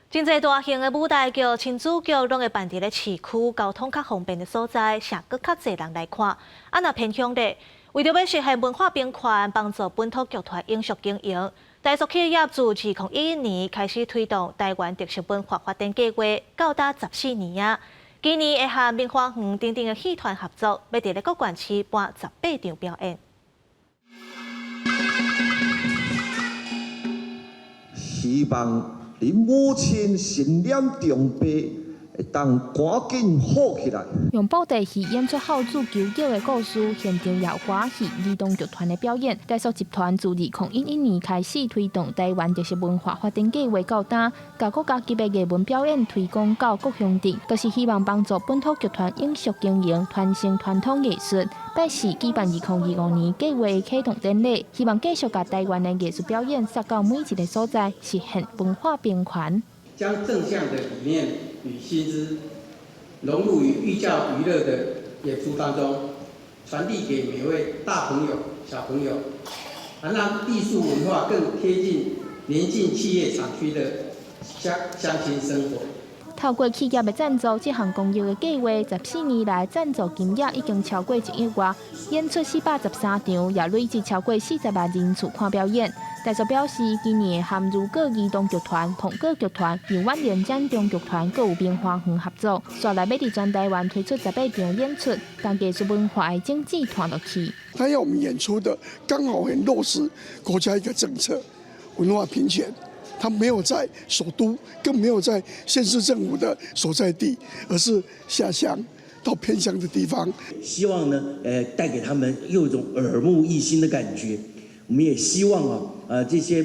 真侪大型的舞台剧、亲子剧，拢会办伫咧市区交通较方便的所在，才搁较侪人来看。若偏向咧，为着要实现文化平权，帮助本土剧团永续经营，台塑企业自2011年开始推动台湾特色文化发展计划，到达14年啊。今年会和明华园等等的戏团合作，要伫咧各县市办18场表演。希望恁母亲信念重培，会当赶紧好起来。用布袋戏演出孝子求救的故事，现场也欢喜儿童剧团的表演。台塑集团自2011年开始推动台湾特色文化发展计划到今，把国家级的艺文表演推广到各乡镇，就是希望帮助本土剧团永续经营，传承传统艺术。8时举办2025年计划的启动典礼，希望继续把台湾的艺术表演撒到每一个所在，实现文化平权。将正向的理念与薪资融入于寓教于乐的演出当中，传递给每位大朋友、小朋友，让艺术文化更贴近邻近企业厂区的乡亲生活。透过企业的赞助，这项公益的计划14年来赞助金额已经超过1亿元，演出413场，也累计超过40万人次看表演。台塑表示，今年和如果儿童剧团、童歌剧团、永远联展中剧团各有明华园合作，率来要伫全台湾推出18场演出，把艺术文化的经济传落去。他要我们演出的，刚好很落实国家一个政策，文化平权。它没有在首都，更没有在县市政府的所在地，而是下乡到偏乡的地方。希望呢，带给他们有一种耳目一新的感觉。我们也希望这些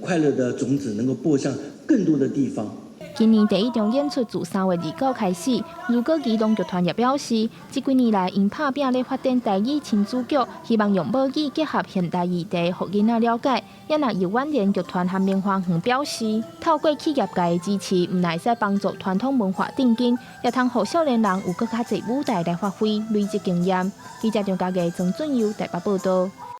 快乐的种子能够播向更多的地方。今年第一场演出自3月29开始，如果儿童剧团也表示，这几年来因打拼咧发展台语亲子剧，希望用母语结合现代议题，互囡仔了解。也若由远联剧团和明华园表示，透过企业界的支持，唔但使帮助传统文化振兴，也通互少年人有更较侪舞台来发挥，累积经验。记者张家嘅曾俊佑台北报道。